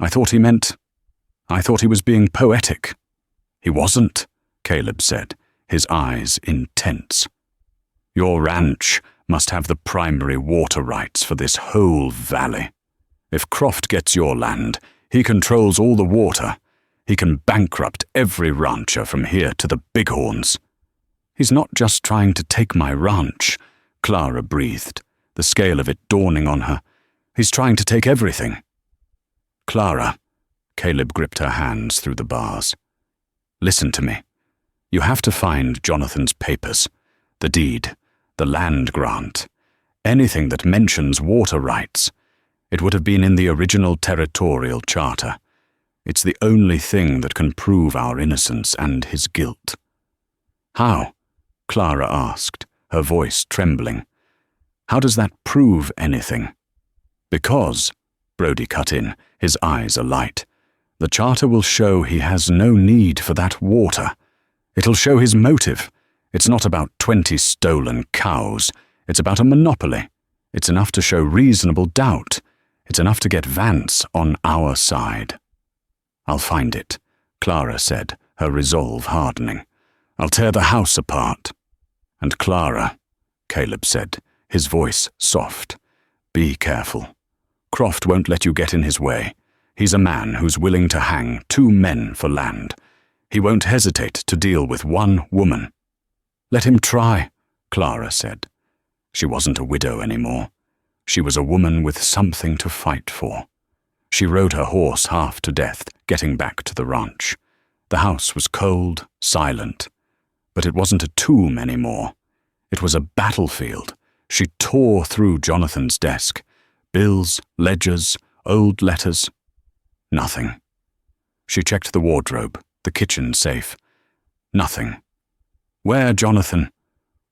I thought he was being poetic. He wasn't, Caleb said, his eyes intense. Your ranch must have the primary water rights for this whole valley. If Croft gets your land, he controls all the water. He can bankrupt every rancher from here to the Bighorns. He's not just trying to take my ranch, Clara breathed, the scale of it dawning on her. He's trying to take everything. Clara, Caleb gripped her hands through the bars. Listen to me. You have to find Jonathan's papers, the deed, the land grant, anything that mentions water rights. It would have been in the original territorial charter. It's the only thing that can prove our innocence and his guilt. How? Clara asked, her voice trembling. How does that prove anything? Because, Brody cut in, his eyes alight, the charter will show he has no need for that water. It'll show his motive. It's not about 20 stolen cows. It's about a monopoly. It's enough to show reasonable doubt. It's enough to get Vance on our side. I'll find it, Clara said, her resolve hardening. I'll tear the house apart. And Clara, Caleb said, his voice soft, be careful. Croft won't let you get in his way. He's a man who's willing to hang 2 men for land. He won't hesitate to deal with 1 woman. Let him try, Clara said. She wasn't a widow anymore. She was a woman with something to fight for. She rode her horse half to death, getting back to the ranch. The house was cold, silent. But it wasn't a tomb anymore. It was a battlefield. She tore through Jonathan's desk. Bills, ledgers, old letters. Nothing. She checked the wardrobe, the kitchen safe. Nothing. Where, Jonathan?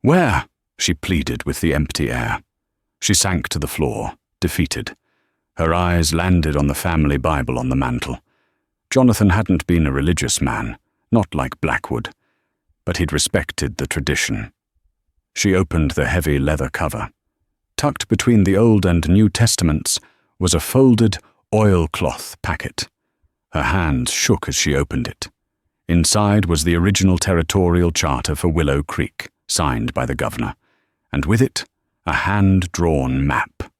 Where? She pleaded with the empty air. She sank to the floor, defeated. Her eyes landed on the family Bible on the mantel. Jonathan hadn't been a religious man, not like Blackwood, but he'd respected the tradition. She opened the heavy leather cover. Tucked between the Old and New Testaments was a folded oilcloth packet. Her hands shook as she opened it. Inside was the original territorial charter for Willow Creek, signed by the governor, and with it, a hand-drawn map.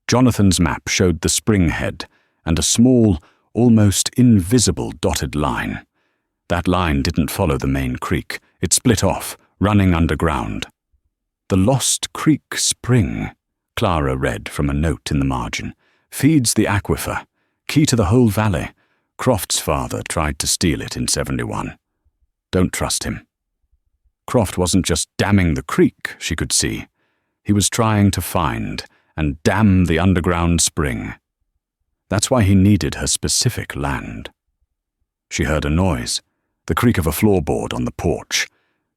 Jonathan's map showed the spring head and a small, almost invisible dotted line. That line didn't follow the main creek. It split off, running underground. The Lost Creek Spring, Clara read from a note in the margin, feeds the aquifer, key to the whole valley. Croft's father tried to steal it in 71. Don't trust him. Croft wasn't just damming the creek, she could see. He was trying to find and dam the underground spring. That's why he needed her specific land. She heard a noise, the creak of a floorboard on the porch.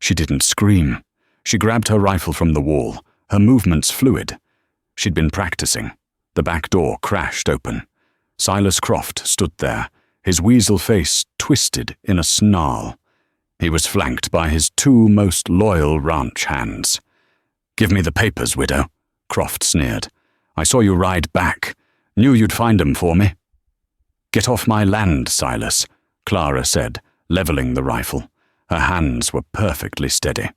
She didn't scream. She grabbed her rifle from the wall, her movements fluid. She'd been practicing. The back door crashed open. Silas Croft stood there, his weasel face twisted in a snarl. He was flanked by his 2 most loyal ranch hands. "Give me the papers, widow," Croft sneered. "I saw you ride back. Knew you'd find 'em for me." "Get off my land, Silas," Clara said, leveling the rifle. Her hands were perfectly steady.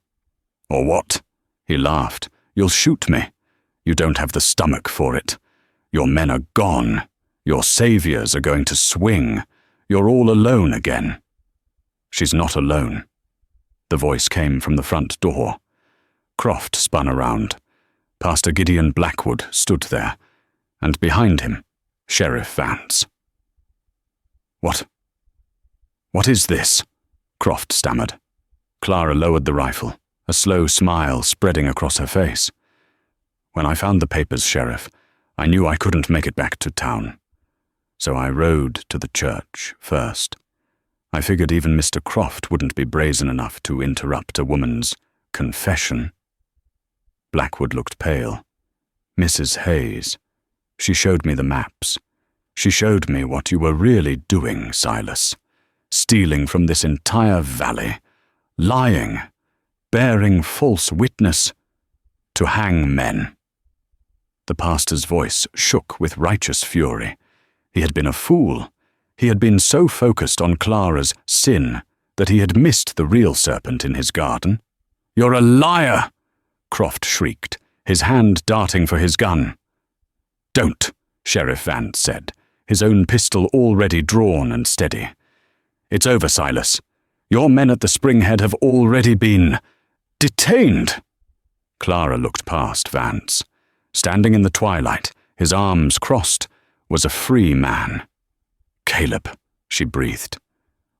"Or what?" He laughed. "You'll shoot me. You don't have the stomach for it. Your men are gone. Your saviors are going to swing. You're all alone again." "She's not alone." The voice came from the front door. Croft spun around. Pastor Gideon Blackwood stood there, and behind him, Sheriff Vance. What is this?" Croft stammered. Clara lowered the rifle, a slow smile spreading across her face. "When I found the papers, Sheriff, I knew I couldn't make it back to town. So I rode to the church first. I figured even Mr. Croft wouldn't be brazen enough to interrupt a woman's confession." Blackwood looked pale. "Mrs. Hayes, she showed me the maps. She showed me what you were really doing, Silas. Stealing from this entire valley. Lying. Bearing false witness." to hang men. The pastor's voice shook with righteous fury. He had been a fool. He had been so focused on Clara's sin that he had missed the real serpent in his garden. "You're a liar!" Croft shrieked, his hand darting for his gun. "Don't," Sheriff Vance said, his own pistol already drawn and steady. "It's over, Silas. Your men at the Springhead have already been detained." Clara looked past Vance. Standing in the twilight, his arms crossed, was a free man. "Caleb," she breathed.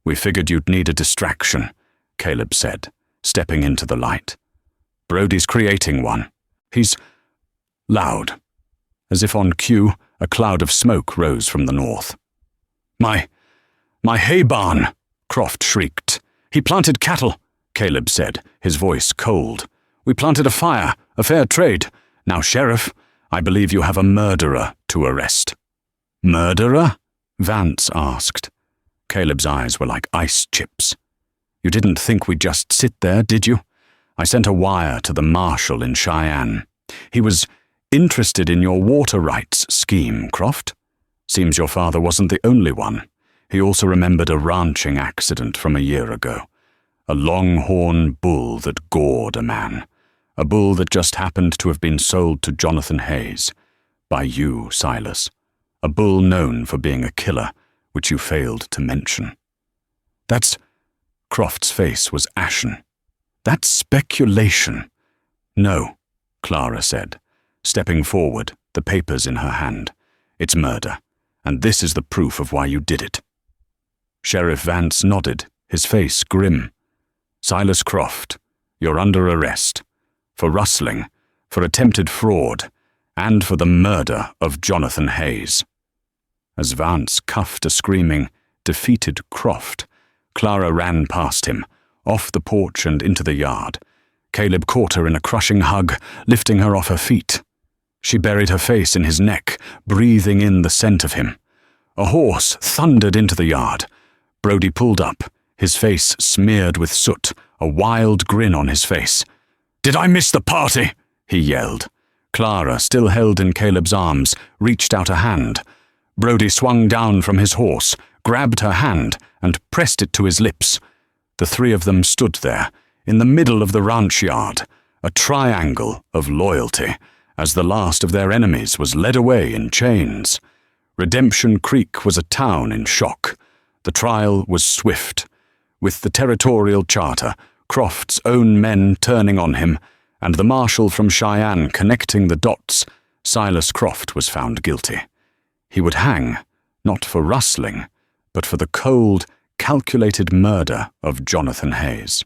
"We figured you'd need a distraction," Caleb said, stepping into the light. "Brody's creating one. He's loud." As if on cue, a cloud of smoke rose from the north. My hay barn!" Croft shrieked. "He planted cattle," Caleb said, his voice cold. "We planted a fire, a fair trade. Now, Sheriff, I believe you have a murderer to arrest." "Murderer?" Vance asked. Caleb's eyes were like ice chips. "You didn't think we'd just sit there, did you? I sent a wire to the marshal in Cheyenne. He was interested in your water rights scheme, Croft. Seems your father wasn't the only one. He also remembered a ranching accident from a year ago. A longhorn bull that gored a man. A bull that just happened to have been sold to Jonathan Hayes. By you, Silas. A bull known for being a killer, which you failed to mention." "That's—" Croft's face was ashen. "That's speculation." "No," Clara said, stepping forward, the papers in her hand. "It's murder, and this is the proof of why you did it." Sheriff Vance nodded, his face grim. "Silas Croft, you're under arrest. For rustling, for attempted fraud, and for the murder of Jonathan Hayes." As Vance cuffed a screaming, defeated Croft, Clara ran past him, off the porch and into the yard. Caleb caught her in a crushing hug, lifting her off her feet. She buried her face in his neck, breathing in the scent of him. A horse thundered into the yard. Brody pulled up, his face smeared with soot, a wild grin on his face. "Did I miss the party?" he yelled. Clara, still held in Caleb's arms, reached out a hand. Brody swung down from his horse, grabbed her hand, and pressed it to his lips. The three of them stood there, in the middle of the ranch yard, a triangle of loyalty, as the last of their enemies was led away in chains. Redemption Creek was a town in shock. The trial was swift. With the territorial charter, Croft's own men turning on him, and the marshal from Cheyenne connecting the dots, Silas Croft was found guilty. He would hang, not for rustling, but for the cold, calculated murder of Jonathan Hayes.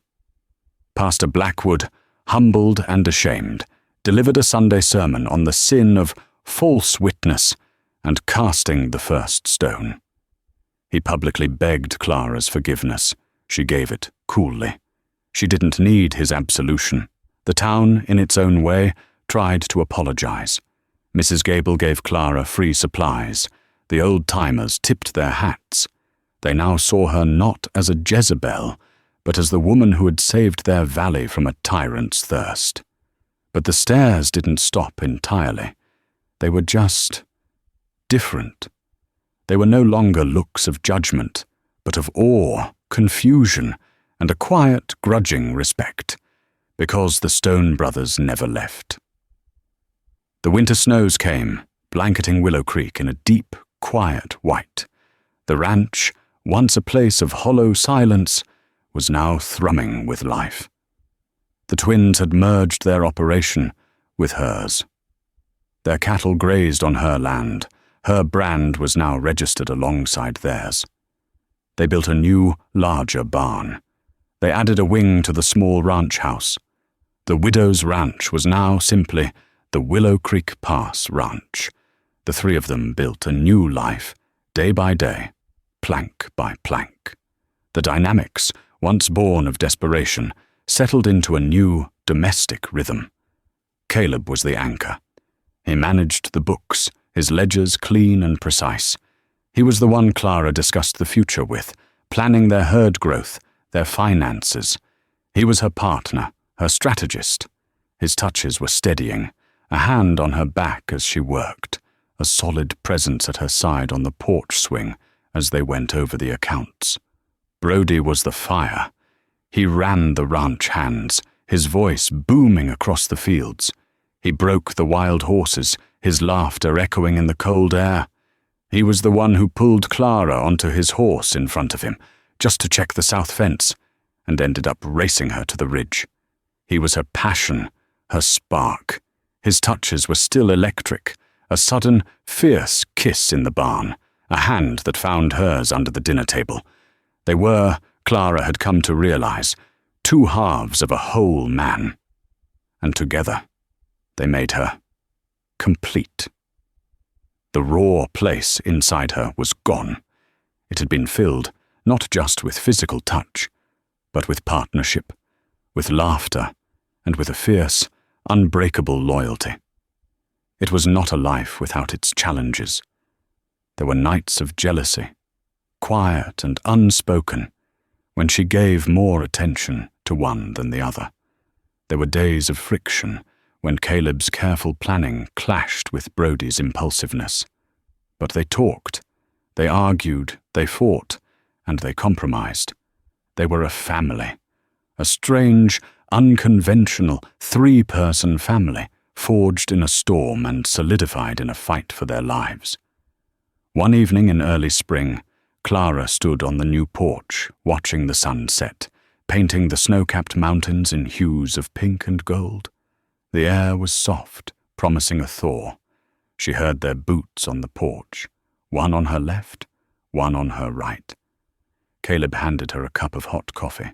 Pastor Blackwood, humbled and ashamed, delivered a Sunday sermon on the sin of false witness and casting the first stone. He publicly begged Clara's forgiveness. She gave it coolly. She didn't need his absolution. The town, in its own way, tried to apologize. Mrs. Gable gave Clara free supplies. The old-timers tipped their hats. They now saw her not as a Jezebel, but as the woman who had saved their valley from a tyrant's thirst. But the stares didn't stop entirely. They were just different. They were no longer looks of judgment, but of awe, confusion, and a quiet, grudging respect, because the Stone brothers never left. The winter snows came, blanketing Willow Creek in a deep, quiet white. The ranch, once a place of hollow silence, was now thrumming with life. The twins had merged their operation with hers. Their cattle grazed on her land. Her brand was now registered alongside theirs. They built a new, larger barn. They added a wing to the small ranch house. The widow's ranch was now simply the Willow Creek Pass Ranch. The three of them built a new life, day by day, plank by plank. The dynamics, once born of desperation, settled into a new, domestic rhythm. Caleb was the anchor. He managed the books, his ledgers clean and precise. He was the one Clara discussed the future with, planning their herd growth, their finances. He was her partner, her strategist. His touches were steadying, a hand on her back as she worked, a solid presence at her side on the porch swing as they went over the accounts. Brody was the fire. He ran the ranch hands, his voice booming across the fields. He broke the wild horses, his laughter echoing in the cold air. He was the one who pulled Clara onto his horse in front of him, just to check the south fence, and ended up racing her to the ridge. He was her passion, her spark. His touches were still electric, a sudden, fierce kiss in the barn, a hand that found hers under the dinner table. They were, Clara had come to realize, two halves of a whole man. And together, they made her complete. The raw place inside her was gone. It had been filled not just with physical touch, but with partnership, with laughter, and with a fierce, unbreakable loyalty. It was not a life without its challenges. There were nights of jealousy, quiet and unspoken, when she gave more attention to one than the other. There were days of friction, when Caleb's careful planning clashed with Brody's impulsiveness. But they talked, they argued, they fought, and they compromised. They were a family, a strange, unconventional, three-person family, forged in a storm and solidified in a fight for their lives. One evening in early spring, Clara stood on the new porch, watching the sun set, painting the snow-capped mountains in hues of pink and gold. The air was soft, promising a thaw. She heard their boots on the porch, one on her left, one on her right. Caleb handed her a cup of hot coffee.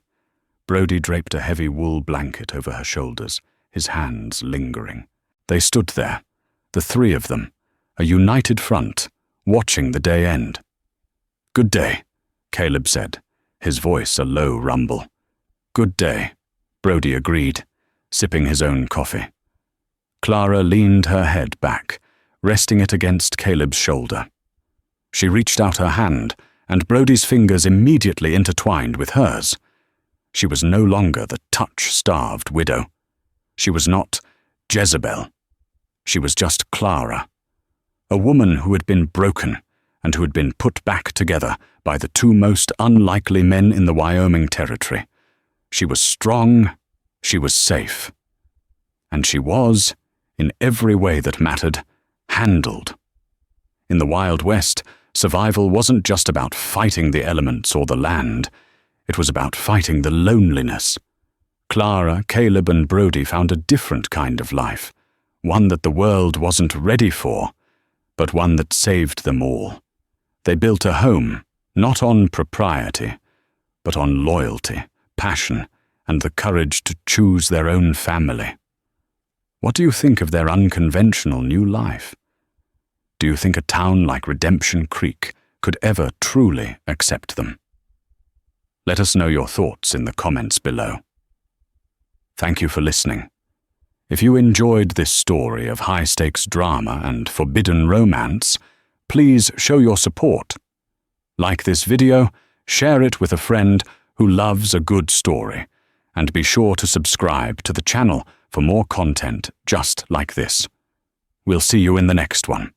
Brody draped a heavy wool blanket over her shoulders, his hands lingering. They stood there, the three of them, a united front, watching the day end. "Good day," Caleb said, his voice a low rumble. "Good day," Brody agreed, sipping his own coffee. Clara leaned her head back, resting it against Caleb's shoulder. She reached out her hand, and Brody's fingers immediately intertwined with hers. She was no longer the touch-starved widow. She was not Jezebel. She was just Clara, a woman who had been broken and who had been put back together by the two most unlikely men in the Wyoming Territory. She was strong, she was safe. And she was, in every way that mattered, handled. In the Wild West, survival wasn't just about fighting the elements or the land. It was about fighting the loneliness. Clara, Caleb, and Brody found a different kind of life, one that the world wasn't ready for, but one that saved them all. They built a home, not on propriety, but on loyalty, passion, and the courage to choose their own family. What do you think of their unconventional new life? Do you think a town like Redemption Creek could ever truly accept them? Let us know your thoughts in the comments below. Thank you for listening. If you enjoyed this story of high-stakes drama and forbidden romance, please show your support. Like this video, share it with a friend who loves a good story, and be sure to subscribe to the channel for more content just like this. We'll see you in the next one.